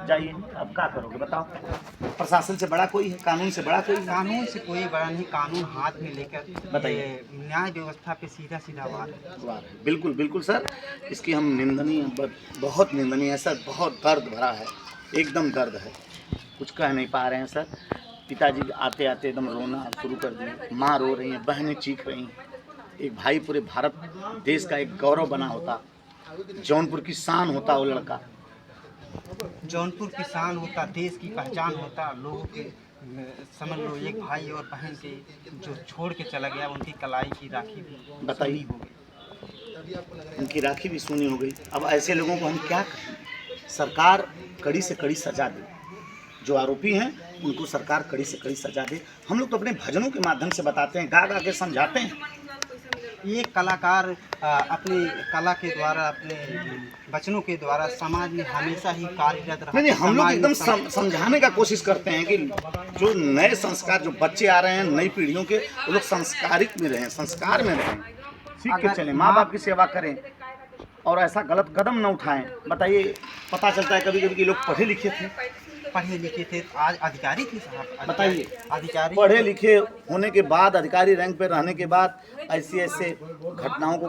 जाइए, अब क्या करोगे बताओ। प्रशासन से बड़ा कोई है, कानून से बड़ा कोई है? कानून से कोई बड़ा नहीं, कानून हाथ में लेकर बताइए। ये न्याय व्यवस्था पे सीधा सीधा वार है। वाह, बिल्कुल बिल्कुल सर, इसकी हम निंदनीय, बहुत निंदनीय है सर, बहुत दर्द भरा है, एकदम दर्द है, कुछ कह नहीं पा रहे हैं सर। पिताजी आते आते एकदम रोना शुरू कर दिए, माँ रो रही हैं, बहनें चीख रही हैं। एक भाई पूरे भारत देश का एक गौरव बना होता, जौनपुर की शान होता वो लड़का। जौनपुर की शान होता, देश की पहचान होता, लोगों के समझ लो एक भाई और बहन के जो छोड़ के चला गया, उनकी कलाई की राखी भी बताइए। सूनी हो गई। उनकी राखी भी सूनी हो गई। अब ऐसे लोगों को हम क्या कहें? सरकार कड़ी से कड़ी सजा दे, जो आरोपी हैं उनको सरकार कड़ी से कड़ी सजा दे। हम लोग तो अपने भजनों के माध्यम से बताते हैं, गा गा के समझाते हैं। ये कलाकार अपनी कला के द्वारा, अपने वचनों के द्वारा समाज में हमेशा ही कार्यरत रहा। नहीं, हम लोग समाज एकदम में समझाने का कोशिश करते हैं कि जो नए संस्कार, जो बच्चे आ रहे हैं नई पीढ़ियों के, वो लोग संस्कारिक में रहें, संस्कार में रहें, सीख के चलें, माँ बाप की सेवा करें और ऐसा गलत कदम न उठाएं। बताइए, पता चलता है कभी कभी कि लोग पढ़े लिखे थे, आज अधिकारी थे साहब। बताइए, अधिकारी पढ़े लिखे होने के बाद, अधिकारी रैंक पे रहने के बाद ऐसे ऐसे घटनाओं को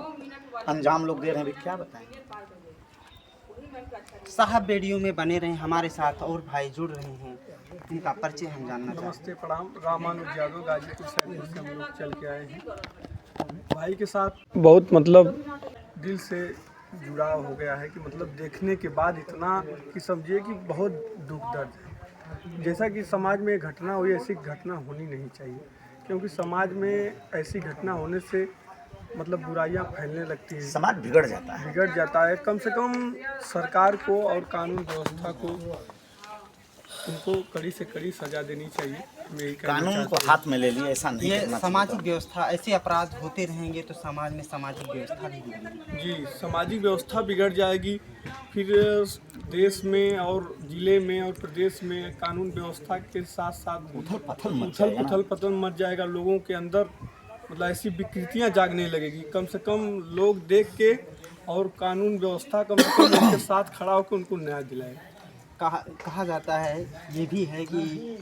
अंजाम लोग दे रहे हैं, क्या बताएं। साहब वीडियो में बने रहे, हमारे साथ और भाई जुड़ रहे हैं, इनका परिचय हम जानना चाहते हैं। नमस्ते, प्रणाम। रामानुज यादव, गाजीपुर शहर से हम लोग चल के आए हैं। भाई के साथ बहुत मतलब दिल से जुड़ाव हो गया है कि मतलब देखने के बाद इतना कि समझिए कि बहुत दुख दर्द है। जैसा कि समाज में घटना हुई, ऐसी घटना होनी नहीं चाहिए, क्योंकि समाज में ऐसी घटना होने से मतलब बुराइयां फैलने लगती हैं, समाज बिगड़ जाता है। बिगड़ जाता है। कम से कम सरकार को और कानून व्यवस्था को उनको कड़ी से कड़ी सजा देनी चाहिए। मेरी कानून को हाथ में ले लिए, ऐसा नहीं ये करना सामाजिक व्यवस्था, ऐसे अपराध होते रहेंगे तो समाज में सामाजिक व्यवस्था भी बिगड़ेगी। जी, सामाजिक व्यवस्था बिगड़ जाएगी। फिर देश में और ज़िले में और प्रदेश में कानून व्यवस्था के साथ साथ उथल पथल मच जाएगा। लोगों के अंदर मतलब ऐसी विकृतियां जागने लगेगी। कम से कम लोग देख के और कानून व्यवस्था कम से कम उनके साथ खड़ा होकर उनको न्याय दिलाए। कहा जाता है, ये भी है कि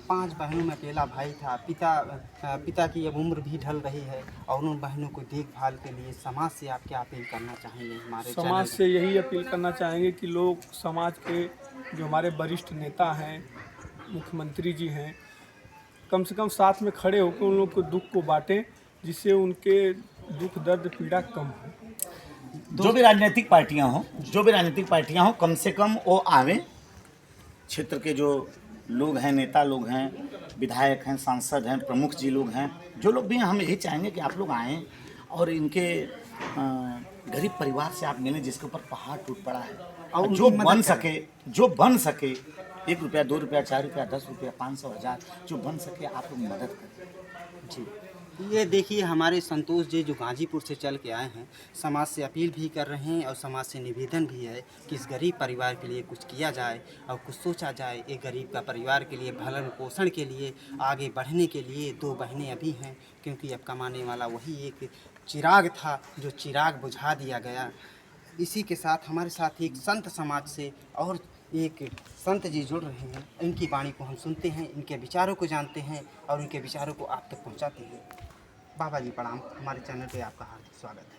5 बहनों में अकेला भाई था। पिता की अब उम्र भी ढल रही है और उन बहनों को देखभाल के लिए समाज से आप क्या अपील करना चाहेंगे? हमारे समाज से यही अपील करना चाहेंगे कि लोग समाज के जो हमारे वरिष्ठ नेता हैं, मुख्यमंत्री जी हैं, कम से कम साथ में खड़े होकर उन लोग को दुख को बांटें, जिससे उनके दुख दर्द पीड़ा कम हो। जो भी राजनीतिक पार्टियां हों, कम से कम वो आवें। क्षेत्र के जो लोग हैं, नेता लोग हैं, विधायक हैं, सांसद हैं, प्रमुख जी लोग हैं, जो लोग भी हैं, हम यही चाहेंगे कि आप लोग आएँ और इनके गरीब परिवार से आप मिलें जिसके ऊपर पहाड़ टूट पड़ा है, और जो बन सके 1 रुपया, 2 रुपया, 4 रुपया, 10 रुपया, 500, 1000, जो बन सके आप लोग मदद करें। जी, ये देखिए हमारे संतोष जी जो गाजीपुर से चल के आए हैं, समाज से अपील भी कर रहे हैं और समाज से निवेदन भी है कि इस गरीब परिवार के लिए कुछ किया जाए और कुछ सोचा जाए। एक गरीब का परिवार के लिए भरण पोषण के लिए, आगे बढ़ने के लिए 2 बहनें अभी हैं, क्योंकि अब कमाने वाला वही एक चिराग था जो चिराग बुझा दिया गया। इसी के साथ हमारे साथ एक संत समाज से और एक संत जी जुड़ रहे हैं। इनकी वाणी को हम सुनते हैं, इनके विचारों को जानते हैं और उनके विचारों को आप तक पहुंचाते हैं। बाबा जी प्रणाम, हमारे चैनल पे आपका हार्दिक स्वागत है।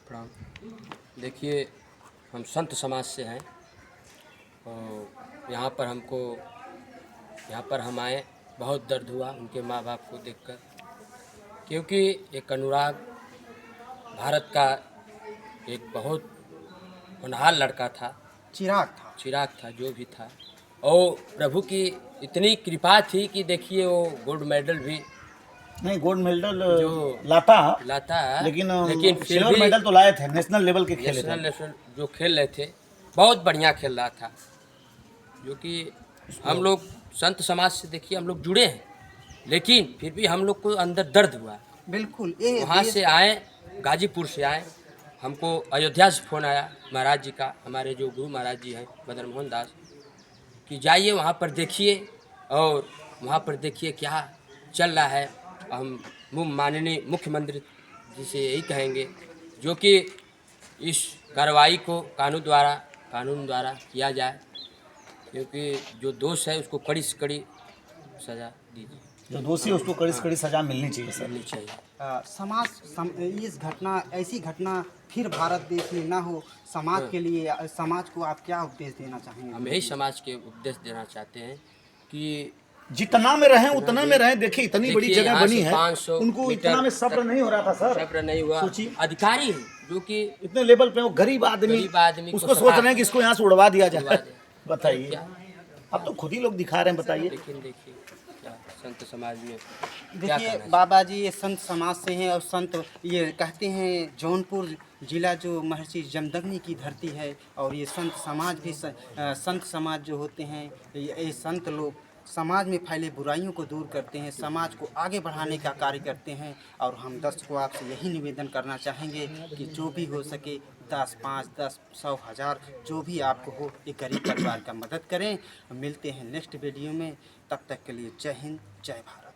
प्रणाम। देखिए, हम संत समाज से हैं और यहाँ पर हम आए, बहुत दर्द हुआ उनके माँ बाप को देखकर, क्योंकि एक अनुराग भारत का एक बहुत होनहार लड़का था, चिराग था जो भी था, और प्रभु की इतनी कृपा थी कि देखिए वो गोल्ड मेडल भी नहीं, गोल्ड मेडल जो लाता है, लेकिन फिर सिल्वर भी मेडल तो लाए थे, नेशनल लेवल के खेले थे। नेशनल लेवल जो खेल रहे थे, बहुत बढ़िया खेल रहा था। जो कि हम लोग संत समाज से देखिए हम लोग जुड़े हैं, लेकिन फिर भी हम लोग को अंदर दर्द हुआ। बिल्कुल, वहाँ से आए, गाजीपुर से आए, हमको अयोध्या से फ़ोन आया महाराज जी का, हमारे जो गुरु महाराज जी हैं मदन मोहन दास, कि जाइए वहाँ पर देखिए और वहाँ पर देखिए क्या चल रहा है। हम माननीय मुख्यमंत्री जी से यही कहेंगे जो कि इस कार्रवाई को कानून द्वारा किया जाए क्योंकि जो दोष है उसको कड़ी से कड़ी सज़ा दीजिए, जो दोषी है उसको कड़ी से कड़ी सजा मिलनी चाहिए सर। मिलनी चाहिए। इस घटना ऐसी घटना फिर भारत देश में ना हो, समाज के लिए समाज को आप क्या उपदेश देना चाहेंगे? हम यही समाज के उपदेश देना चाहते हैं कि जितना में रहें उतना में रहें। देखिए इतनी बड़ी देखिए, जगह यहाँ बनी से है, 500 उनको मीटर इतना में सब्र नहीं हो रहा था सर। सब्र नहीं हुआ। सोचिए। अधिकारी हैं जो कि इतने लेवल पे वो गरीब आदमी को उसको सोच रहे हैं कि इसको यहाँ से उड़वा दिया उड़वा जाए। दें। बताइए, क्या? अब तो खुद ही लोग दिखा रहे हैं, बताइए। लेकिन देखिए क्या संत समाज में क्या देखिए करना चाहिए? बाबा जी ये संत समाज से हैं और संत ये कहते हैं जौनपुर जिला जो महर्षि जमदग्नि की धरती है, और ये संत समाज भी संत समाज जो होते हैं ये संत लोग समाज में फैले बुराइयों को दूर करते हैं, समाज को आगे बढ़ाने का कार्य करते हैं। और हम दर्शकों आपसे यही निवेदन करना चाहेंगे कि जो भी हो सके 10, 5, 10, 100, 1000 जो भी आपको हो एक गरीब परिवार का मदद करें। मिलते हैं नेक्स्ट वीडियो में, तब तक के लिए जय हिंद, जय भारत।